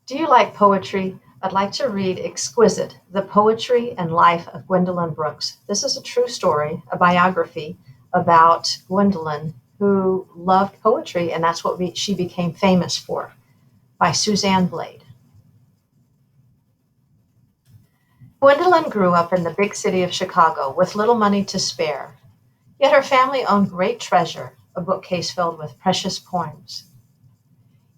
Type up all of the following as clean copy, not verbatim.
Do you like poetry? I'd like to read Exquisite, The Poetry and Life of Gwendolyn Brooks. This is a true story, a biography about Gwendolyn who loved poetry, and that's what she became famous for, by Suzanne Blade. Gwendolyn grew up in the big city of Chicago with little money to spare, yet her family owned great treasure, a bookcase filled with precious poems.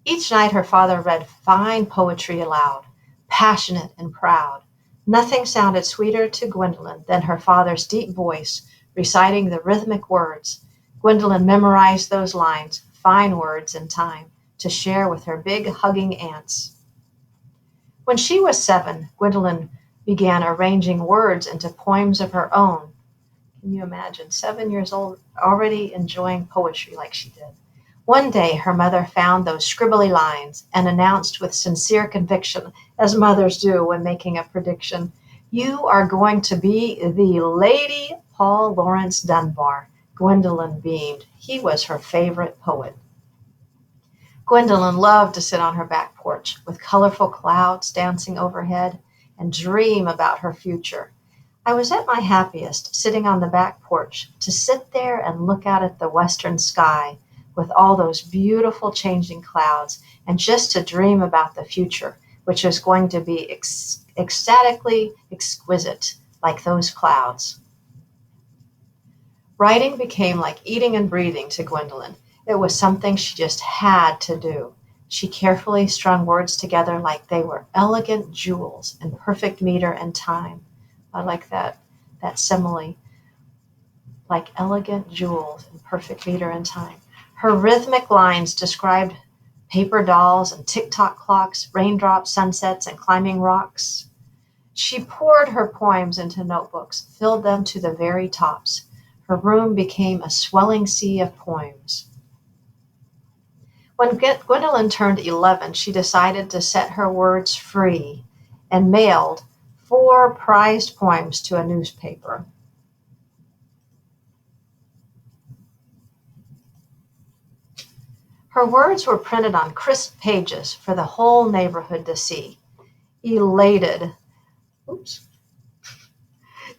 Each night her father read fine poetry aloud, passionate and proud. Nothing sounded sweeter to Gwendolyn than her father's deep voice reciting the rhythmic words. Gwendolyn memorized those lines, fine words in time, to share with her big hugging aunts. When she was 7, Gwendolyn began arranging words into poems of her own. Can you imagine? 7 years old, already enjoying poetry like she did. One day her mother found those scribbly lines and announced with sincere conviction, as mothers do when making a prediction, "You are going to be the Lady Paul Laurence Dunbar." Gwendolyn beamed. He was her favorite poet. Gwendolyn loved to sit on her back porch with colorful clouds dancing overhead and dream about her future. I was at my happiest sitting on the back porch to sit there and look out at the western sky with all those beautiful changing clouds and just to dream about the future, which was going to be ecstatically exquisite like those clouds. Writing became like eating and breathing to Gwendolyn. It was something she just had to do. She carefully strung words together like they were elegant jewels in perfect meter and time. I like that simile, like elegant jewels in perfect meter and time. Her rhythmic lines described paper dolls and tick-tock clocks, raindrops, sunsets, and climbing rocks. She poured her poems into notebooks, filled them to the very tops. Her room became a swelling sea of poems. When Gwendolyn turned 11, she decided to set her words free and mailed 4 prized poems to a newspaper. Her words were printed on crisp pages for the whole neighborhood to see. Elated, oops,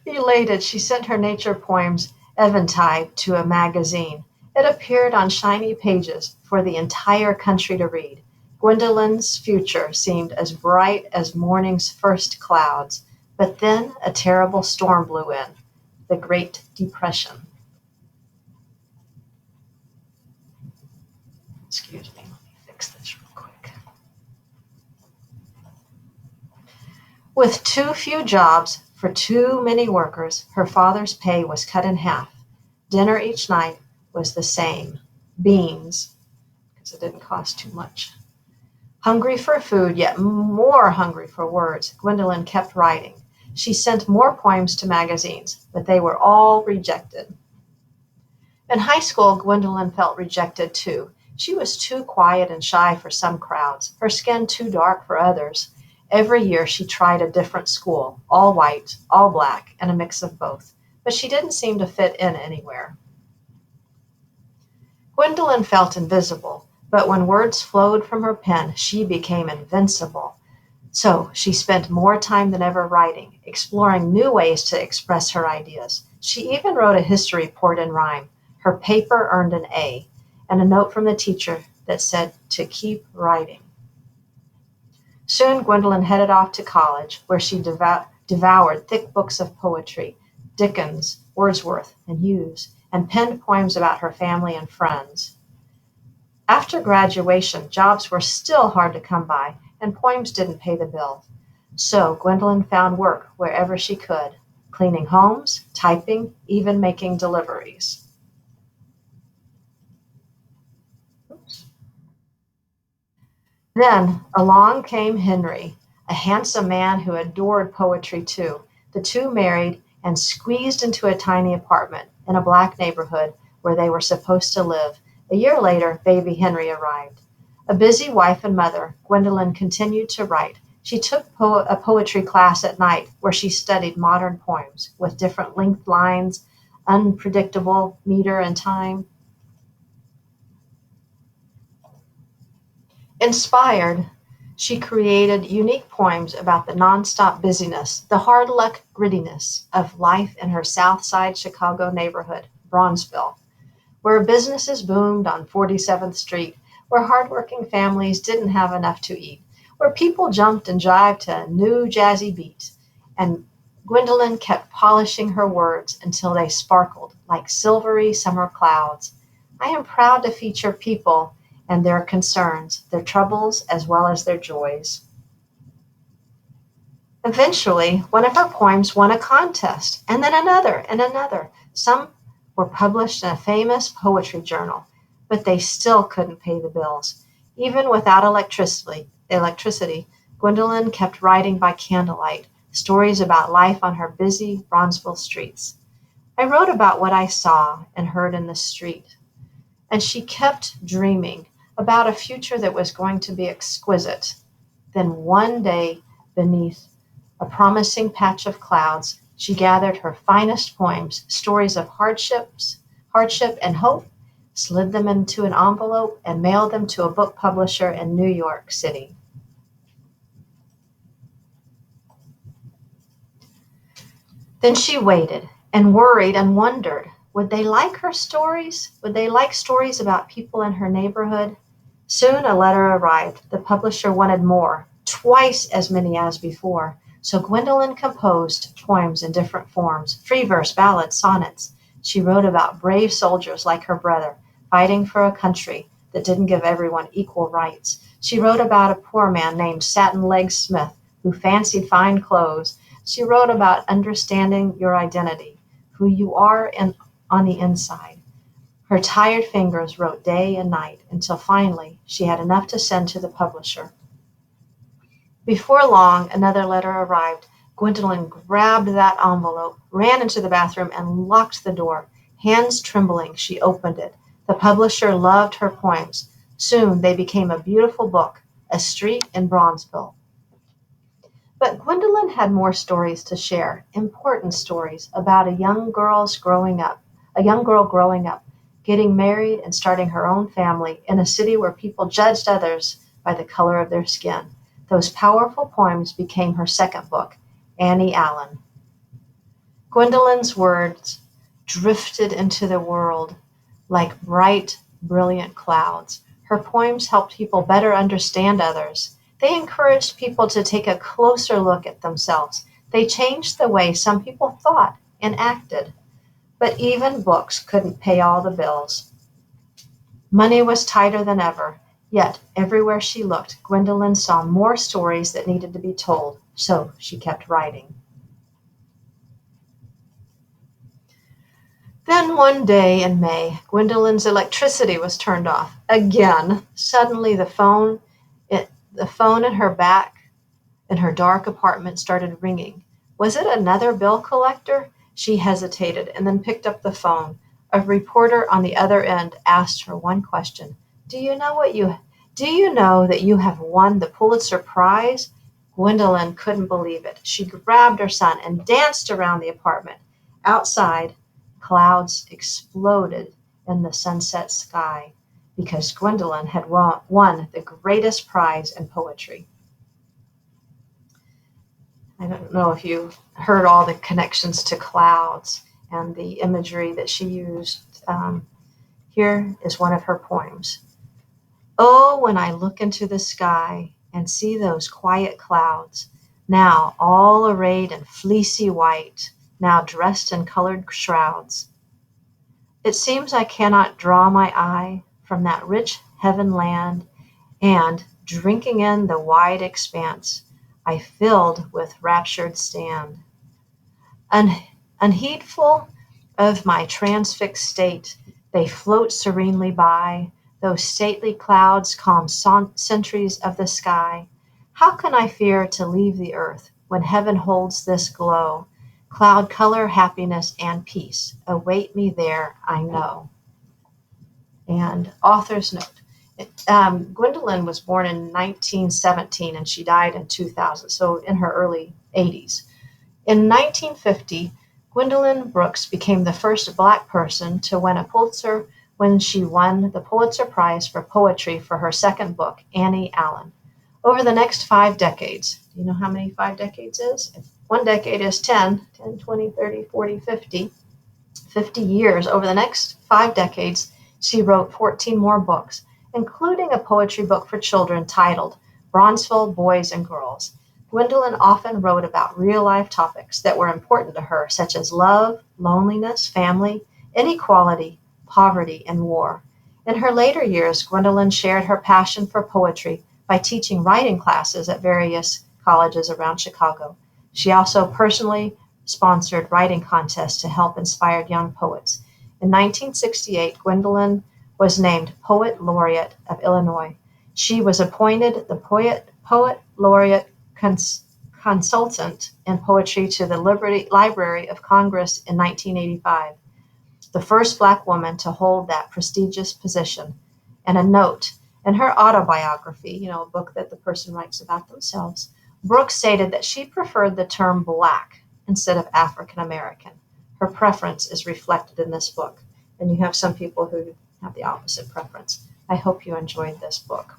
elated, she sent her nature poems eventide to a magazine. It appeared on shiny pages for the entire country to read. Gwendolyn's future seemed as bright as morning's first clouds, but then a terrible storm blew in, the Great Depression. Excuse me, let me fix this real quick. With too few jobs for too many workers, her father's pay was cut in half. Dinner each night was the same, beans, because it didn't cost too much. Hungry for food, yet more hungry for words, Gwendolyn kept writing. She sent more poems to magazines, but they were all rejected. In high school, Gwendolyn felt rejected too. She was too quiet and shy for some crowds, her skin too dark for others. Every year she tried a different school, all white, all black, and a mix of both, but she didn't seem to fit in anywhere. Gwendolyn felt invisible, but when words flowed from her pen, she became invincible. So she spent more time than ever writing, exploring new ways to express her ideas. She even wrote a history report in rhyme. Her paper earned an A, and a note from the teacher that said to keep writing. Soon Gwendolyn headed off to college, where she devoured thick books of poetry, Dickens, Wordsworth, and Hughes, and penned poems about her family and friends. After graduation, jobs were still hard to come by, and poems didn't pay the bill. So Gwendolyn found work wherever she could, cleaning homes, typing, even making deliveries. Oops. Then along came Henry, a handsome man who adored poetry too. The two married and squeezed into a tiny apartment in a black neighborhood where they were supposed to live. A year later, baby Henry arrived. A busy wife and mother, Gwendolyn continued to write. She took a poetry class at night where she studied modern poems with different length lines, unpredictable meter and time. Inspired, She created unique poems about the nonstop busyness, the hard luck grittiness of life in her South Side Chicago neighborhood, Bronzeville, where businesses boomed on 47th Street, where hardworking families didn't have enough to eat, where people jumped and jived to a new jazzy beat. And Gwendolyn kept polishing her words until they sparkled like silvery summer clouds. I am proud to feature people and their concerns, their troubles as well as their joys. Eventually, one of her poems won a contest, and then another and another. Some were published in a famous poetry journal, but they still couldn't pay the bills. Even without electricity, Gwendolyn kept writing by candlelight, stories about life on her busy Bronzeville streets. I wrote about what I saw and heard in the street, and she kept dreaming about a future that was going to be exquisite. Then one day, beneath a promising patch of clouds, she gathered her finest poems, stories of hardship and hope, slid them into an envelope, and mailed them to a book publisher in New York City. Then she waited and worried and wondered, would they like her stories? Would they like stories about people in her neighborhood? Soon a letter arrived. The publisher wanted more, twice as many as before. So Gwendolyn composed poems in different forms, free verse, ballads, sonnets. She wrote about brave soldiers like her brother, fighting for a country that didn't give everyone equal rights. She wrote about a poor man named Satin Leg Smith who fancied fine clothes. She wrote about understanding your identity, who you are on the inside. Her tired fingers wrote day and night until finally she had enough to send to the publisher. Before long, another letter arrived. Gwendolyn grabbed that envelope, ran into the bathroom, and locked the door. Hands trembling, she opened it. The publisher loved her poems. Soon they became a beautiful book, A Street in Bronzeville. But Gwendolyn had more stories to share, important stories about a young girl growing up, getting married and starting her own family in a city where people judged others by the color of their skin. Those powerful poems became her second book, Annie Allen. Gwendolyn's words drifted into the world like bright, brilliant clouds. Her poems helped people better understand others. They encouraged people to take a closer look at themselves. They changed the way some people thought and acted. But even books couldn't pay all the bills. Money was tighter than ever. Yet, everywhere she looked, Gwendolyn saw more stories that needed to be told, so she kept writing. Then one day in May, Gwendolyn's electricity was turned off. Again. Suddenly the phone in her dark apartment started ringing. Was it another bill collector? She hesitated and then picked up the phone. A reporter on the other end asked her one question. Do you know that you have won the Pulitzer Prize? Gwendolyn couldn't believe it. She grabbed her son and danced around the apartment. Outside, clouds exploded in the sunset sky because Gwendolyn had won the greatest prize in poetry. I don't know if you heard all the connections to clouds and the imagery that she used. Here is one of her poems. Oh, when I look into the sky and see those quiet clouds, now all arrayed in fleecy white, now dressed in colored shrouds, it seems I cannot draw my eye from that rich heaven land, and, drinking in the wide expanse, I filled with raptured stand. Unheedful of my transfixed state, they float serenely by, those stately clouds calm sentries of the sky. How can I fear to leave the earth when heaven holds this glow? Cloud color, happiness, and peace await me there, I know. And author's note. Gwendolyn was born in 1917 and she died in 2000, so in her early 80s. In 1950, Gwendolyn Brooks became the first Black person to win a Pulitzer when she won the Pulitzer Prize for Poetry for her second book, Annie Allen. Over the next 5 decades, do you know how many 5 decades is? If one decade is 10, 20, 30, 40, 50 years. Over the next 5 decades, she wrote 14 more books, including a poetry book for children titled Bronzeville Boys and Girls. Gwendolyn often wrote about real-life topics that were important to her, such as love, loneliness, family, inequality, poverty, and war. In her later years, Gwendolyn shared her passion for poetry by teaching writing classes at various colleges around Chicago. She also personally sponsored writing contests to help inspire young poets. In 1968, Gwendolyn was named Poet Laureate of Illinois. She was appointed the Poet Laureate Consultant in Poetry to the Library of Congress in 1985, the first Black woman to hold that prestigious position. And a note in her autobiography, a book that the person writes about themselves, Brooks stated that she preferred the term Black instead of African American. Her preference is reflected in this book, and you have some people who have the opposite preference. I hope you enjoyed this book.